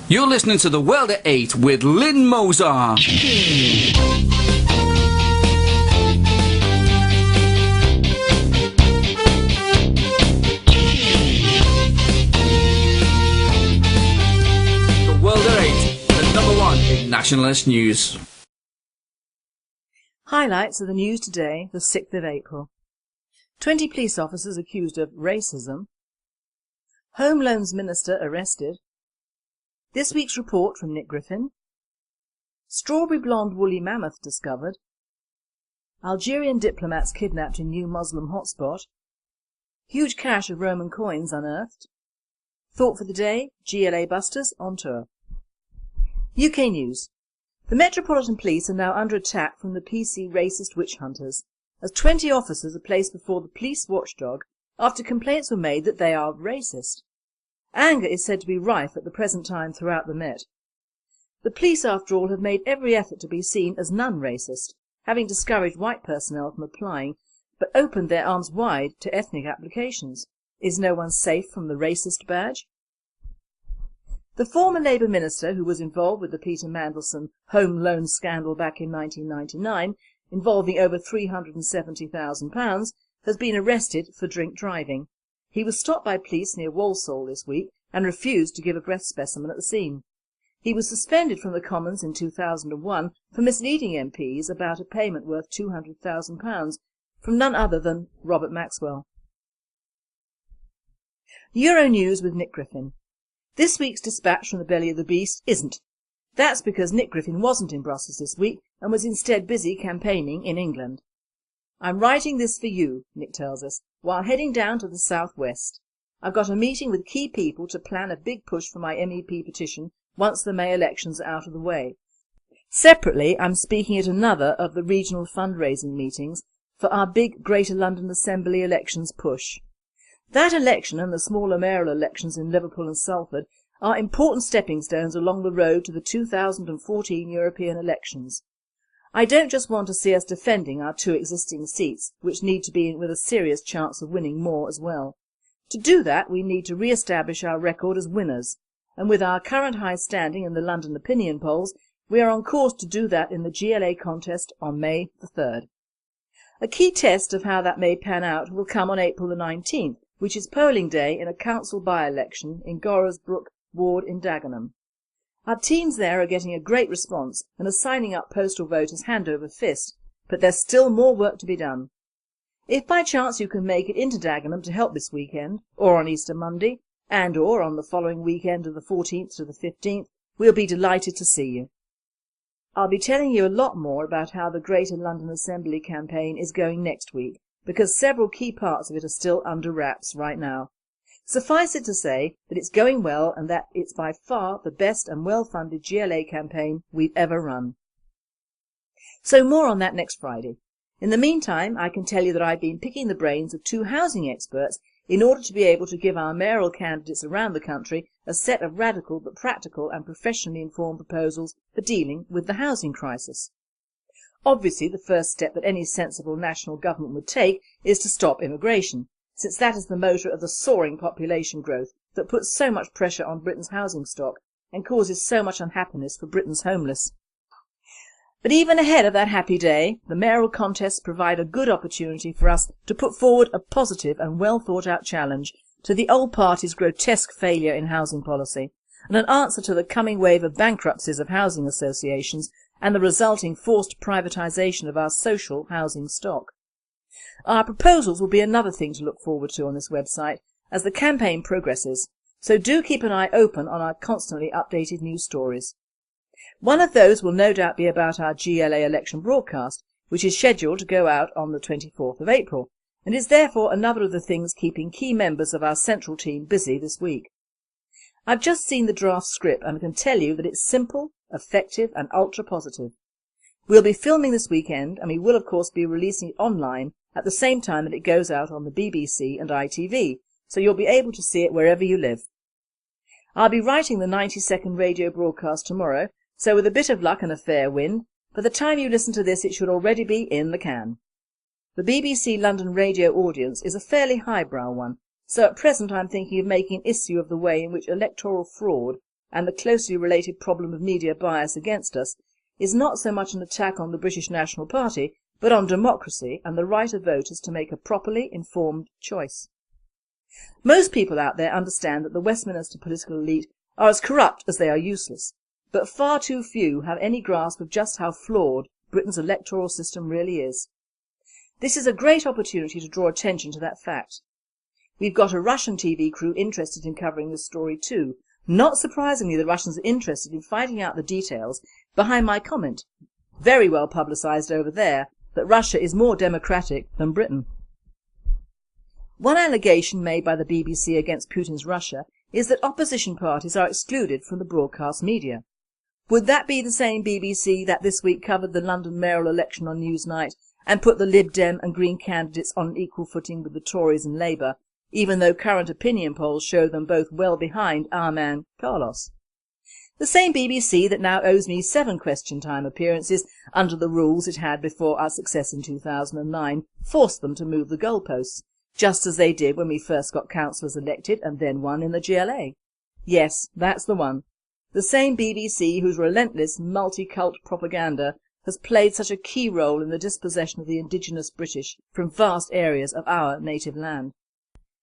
You're listening to The World at 8 with Lynn Mozart. The World at 8, the number one in nationalist news. Highlights of the news today, the 6th of April. 20 police officers accused of racism. Home Loans Minister arrested. This week's report from Nick Griffin. Strawberry blonde woolly mammoth discovered. Algerian diplomats kidnapped in new Muslim hotspot. Huge cache of Roman coins unearthed. Thought for the day, GLA busters on tour. UK news. The Metropolitan Police are now under attack from the PC racist witch hunters, as 20 officers are placed before the police watchdog after complaints were made that they are racist. Anger is said to be rife at the present time throughout the Met. The police, after all, have made every effort to be seen as non-racist, having discouraged white personnel from applying, but opened their arms wide to ethnic applications. Is no one safe from the racist badge? The former Labour minister, who was involved with the Peter Mandelson home loan scandal back in 1999, involving over £370,000, has been arrested for drink driving. He was stopped by police near Walsall this week and refused to give a breath specimen at the scene. He was suspended from the Commons in 2001 for misleading MPs about a payment worth £200,000 from none other than Robert Maxwell. Euronews with Nick Griffin. This week's dispatch from the belly of the beast isn't. That's because Nick Griffin wasn't in Brussels this week and was instead busy campaigning in England. I'm writing this for you, Nick tells us, while heading down to the southwest. I've got a meeting with key people to plan a big push for my MEP petition once the May elections are out of the way. Separately, I'm speaking at another of the regional fundraising meetings for our big Greater London Assembly elections push. That election and the smaller mayoral elections in Liverpool and Salford are important stepping stones along the road to the 2014 European elections. I don't just want to see us defending our 2 existing seats, which need to be in with a serious chance of winning more as well. To do that, we need to re-establish our record as winners, and with our current high standing in the London opinion polls, we are on course to do that in the GLA contest on May the 3rd. A key test of how that may pan out will come on April the 19th, which is polling day in a council by-election in Gorrasbrook ward in Dagenham. Our teams there are getting a great response and are signing up postal voters hand over fist, but there's still more work to be done. If by chance you can make it into Dagenham to help this weekend, or on Easter Monday, and or on the following weekend of the 14th to the 15th, we'll be delighted to see you. I'll be telling you a lot more about how the Greater London Assembly campaign is going next week, because several key parts of it are still under wraps right now. Suffice it to say that it's going well and that it's by far the best and well-funded GLA campaign we've ever run. So more on that next Friday. In the meantime, I can tell you that I've been picking the brains of 2 housing experts in order to be able to give our mayoral candidates around the country a set of radical but practical and professionally informed proposals for dealing with the housing crisis. Obviously, the first step that any sensible national government would take is to stop immigration, since that is the motor of the soaring population growth that puts so much pressure on Britain's housing stock and causes so much unhappiness for Britain's homeless. But even ahead of that happy day, the mayoral contests provide a good opportunity for us to put forward a positive and well thought out challenge to the old party's grotesque failure in housing policy, and an answer to the coming wave of bankruptcies of housing associations and the resulting forced privatisation of our social housing stock. Our proposals will be another thing to look forward to on this website as the campaign progresses, so do keep an eye open on our constantly updated news stories. One of those will no doubt be about our GLA election broadcast, which is scheduled to go out on the 24th of April, and is therefore another of the things keeping key members of our central team busy this week. I've just seen the draft script and can tell you that it's simple, effective and ultra positive. We'll be filming this weekend and we will of course be releasing it online at the same time that it goes out on the BBC and ITV, so you'll be able to see it wherever you live. I'll be writing the 90-second radio broadcast tomorrow, so with a bit of luck and a fair wind, by the time you listen to this it should already be in the can. The BBC London radio audience is a fairly highbrow one, so at present I'm thinking of making an issue of the way in which electoral fraud and the closely related problem of media bias against us is not so much an attack on the British National Party, but on democracy and the right of voters to make a properly informed choice. Most people out there understand that the Westminster political elite are as corrupt as they are useless, but far too few have any grasp of just how flawed Britain's electoral system really is. This is a great opportunity to draw attention to that fact. We've got a Russian TV crew interested in covering this story too. Not surprisingly, the Russians are interested in finding out the details behind my comment, very well publicised over there, that Russia is more democratic than Britain. One allegation made by the BBC against Putin's Russia is that opposition parties are excluded from the broadcast media. Would that be the same BBC that this week covered the London mayoral election on Newsnight and put the Lib Dem and Green candidates on an equal footing with the Tories and Labour, even though current opinion polls show them both well behind our man Carlos? The same BBC that now owes me 7 question time appearances under the rules it had before our success in 2009 forced them to move the goalposts, just as they did when we first got councillors elected and then won in the GLA. Yes, that's the one. The same BBC whose relentless multi-cult propaganda has played such a key role in the dispossession of the indigenous British from vast areas of our native land.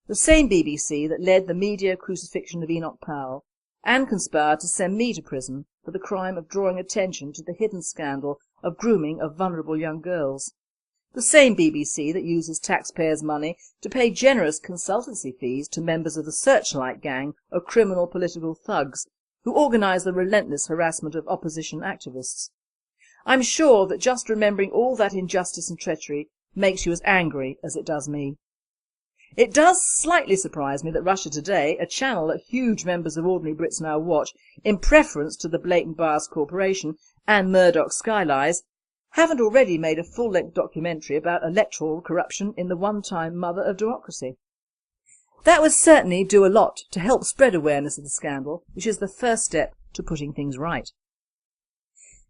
The same BBC that led the media crucifixion of Enoch Powell and conspired to send me to prison for the crime of drawing attention to the hidden scandal of grooming of vulnerable young girls. The same BBC that uses taxpayers' money to pay generous consultancy fees to members of the Searchlight gang of criminal political thugs who organise the relentless harassment of opposition activists. I'm sure that just remembering all that injustice and treachery makes you as angry as it does me. It does slightly surprise me that Russia Today, a channel that huge members of ordinary Brits now watch in preference to the Blatant Bias Corporation and Murdoch's Sky Lies, haven't already made a full-length documentary about electoral corruption in the one-time mother of democracy. That would certainly do a lot to help spread awareness of the scandal, which is the first step to putting things right.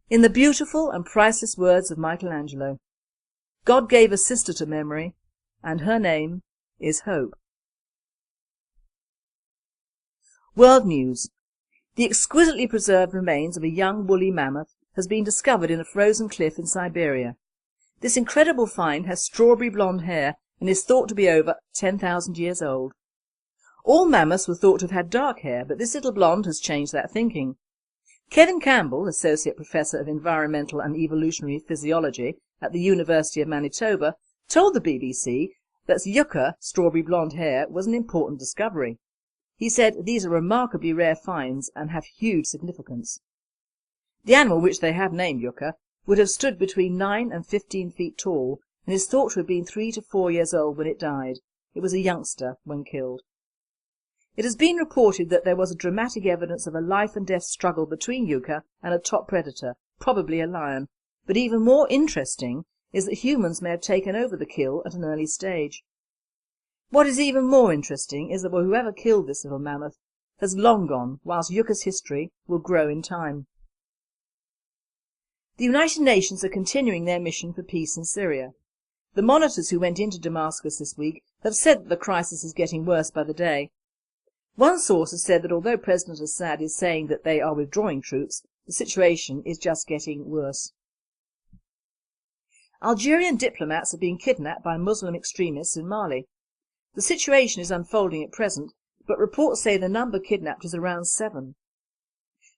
In the beautiful and priceless words of Michelangelo, God gave a sister to memory, and her name is Hope. World news. The exquisitely preserved remains of a young woolly mammoth has been discovered in a frozen cliff in Siberia. This incredible find has strawberry blonde hair and is thought to be over 10,000 years old. All mammoths were thought to have had dark hair, but this little blonde has changed that thinking. Kevin Campbell, Associate Professor of Environmental and Evolutionary Physiology at the University of Manitoba, told the BBC that yucca, strawberry blonde hair, was an important discovery. He said these are remarkably rare finds and have huge significance. The animal, which they have named yucca, would have stood between 9 and 15 feet tall and is thought to have been 3 to 4 years old when it died. It was a youngster when killed. It has been reported that there was a dramatic evidence of a life and death struggle between yucca and a top predator, probably a lion, but even more interesting is that humans may have taken over the kill at an early stage. What is even more interesting is that whoever killed this little mammoth has long gone, whilst yucca's history will grow in time. The United Nations are continuing their mission for peace in Syria. The monitors who went into Damascus this week have said that the crisis is getting worse by the day. One source has said that although President Assad is saying that they are withdrawing troops, the situation is just getting worse. Algerian diplomats are being kidnapped by Muslim extremists in Mali. The situation is unfolding at present, but reports say the number kidnapped is around 7.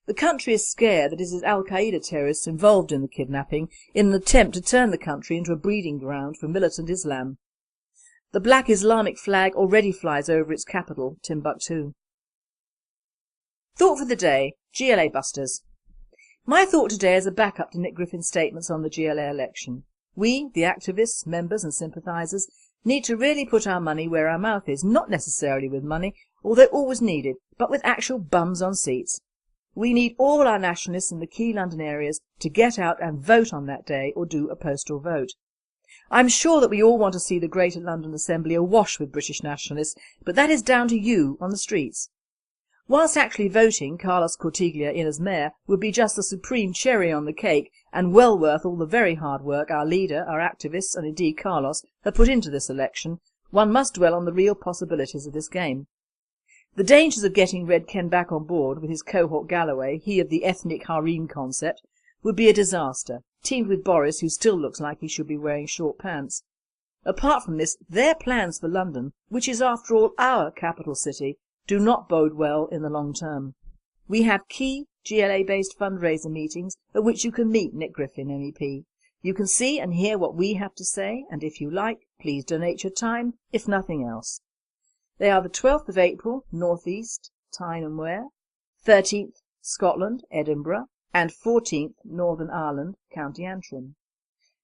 The country is scared that it is Al-Qaeda terrorists involved in the kidnapping in an attempt to turn the country into a breeding ground for militant Islam. The black Islamic flag already flies over its capital, Timbuktu. Thought for the day, GLA busters. My thought today is a backup to Nick Griffin's statements on the GLA election. We, the activists, members and sympathisers, need to really put our money where our mouth is, not necessarily with money, although always needed, but with actual bums on seats. We need all our nationalists in the key London areas to get out and vote on that day or do a postal vote. I'm sure that we all want to see the Greater London Assembly awash with British nationalists, but that is down to you on the streets. Whilst actually voting Carlos Cortiglia in as mayor would be just the supreme cherry on the cake and well worth all the very hard work our leader, our activists and indeed Carlos have put into this election, one must dwell on the real possibilities of this game. The dangers of getting Red Ken back on board with his cohort Galloway, he of the ethnic harem concept, would be a disaster, teamed with Boris, who still looks like he should be wearing short pants. Apart from this, their plans for London, which is after all our capital city, do not bode well in the long term. We have key GLA-based fundraiser meetings at which you can meet Nick Griffin MEP. You can see and hear what we have to say, and if you like, please donate your time, if nothing else. They are the 12th of April, North East, Tyne and Wear, 13th, Scotland, Edinburgh, and 14th, Northern Ireland, County Antrim.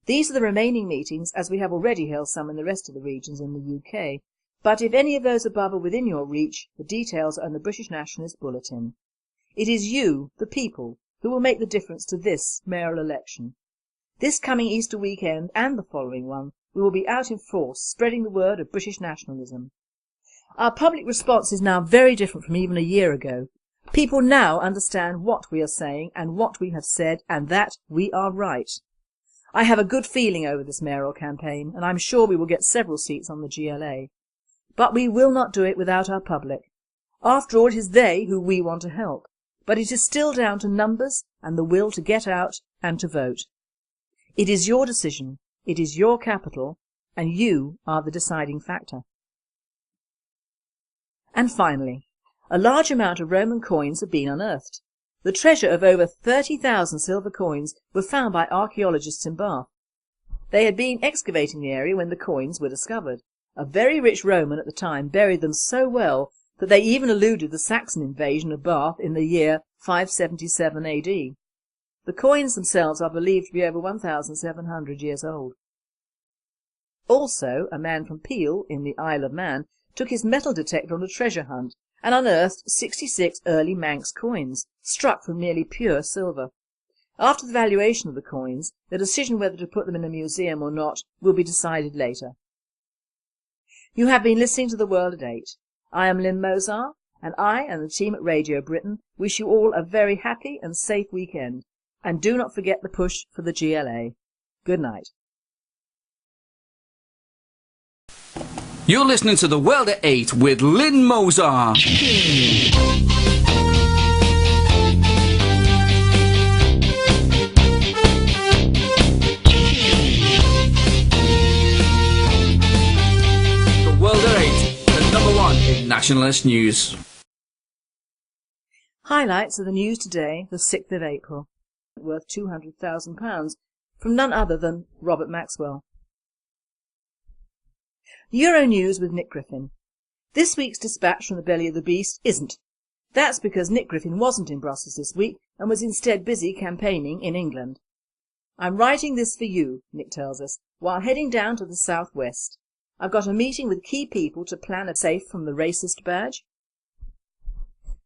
These are the remaining meetings, as we have already held some in the rest of the regions in the UK, but if any of those above are within your reach, the details are in the British Nationalist Bulletin. It is you, the people, who will make the difference to this mayoral election. This coming Easter weekend and the following one, we will be out in force, spreading the word of British nationalism. Our public response is now very different from even a year ago. People now understand what we are saying and what we have said, and that we are right. I have a good feeling over this mayoral campaign, and I'm sure we will get several seats on the GLA. But we will not do it without our public. After all, it is they who we want to help. But it is still down to numbers and the will to get out and to vote. It is your decision, it is your capital, and you are the deciding factor. And finally, a large amount of Roman coins have been unearthed. The treasure of over 30,000 silver coins were found by archaeologists in Bath. They had been excavating the area when the coins were discovered. A very rich Roman at the time buried them so well that they even eluded the Saxon invasion of Bath in the year 577 AD. The coins themselves are believed to be over 1,700 years old. Also, a man from Peel in the Isle of Man took his metal detector on a treasure hunt and unearthed 66 early Manx coins, struck from nearly pure silver. After the valuation of the coins, the decision whether to put them in a museum or not will be decided later. You have been listening to The World at 8. I am Lynn Mozart, and I and the team at Radio Britain wish you all a very happy and safe weekend. And do not forget the push for the GLA. Good night. You're listening to The World at 8 with Lynn Mozart. The World at 8, the number one in nationalist news. Highlights of the news today, the 6th of April. Worth £200,000 from none other than Robert Maxwell. Euronews with Nick Griffin. This week's dispatch from the belly of the beast isn't. That's because Nick Griffin wasn't in Brussels this week and was instead busy campaigning in England. I'm writing this for you, Nick tells us, while heading down to the southwest. I've got a meeting with key people to plan a safe from the racist badge.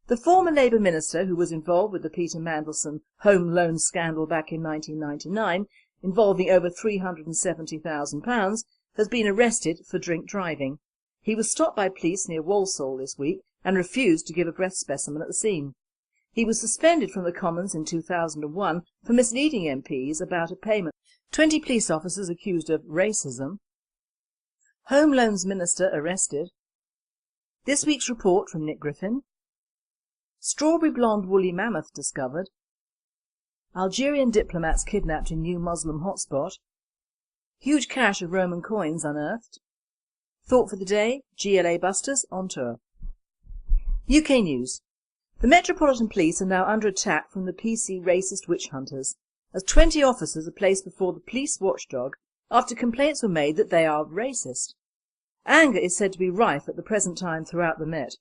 The former Labour minister who was involved with the Peter Mandelson home loan scandal back in 1999, involving over £370,000, has been arrested for drink driving. He was stopped by police near Walsall this week and refused to give a breath specimen at the scene. He was suspended from the Commons in 2001 for misleading MPs about a payment. 20 police officers accused of racism. Home Loans Minister arrested. This week's report from Nick Griffin. Strawberry blonde woolly mammoth discovered. Algerian diplomats kidnapped in new Muslim hotspot. Huge cache of Roman coins unearthed. Thought for the day, GLA busters on tour. UK news. The Metropolitan Police are now under attack from the PC racist witch hunters, as 20 officers are placed before the police watchdog after complaints were made that they are racist. Anger is said to be rife at the present time throughout the Met.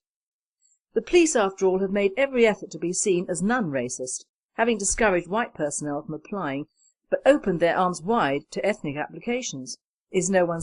The police, after all, have made every effort to be seen as non-racist, having discouraged white personnel from applying, but opened their arms wide to ethnic applications. Is no one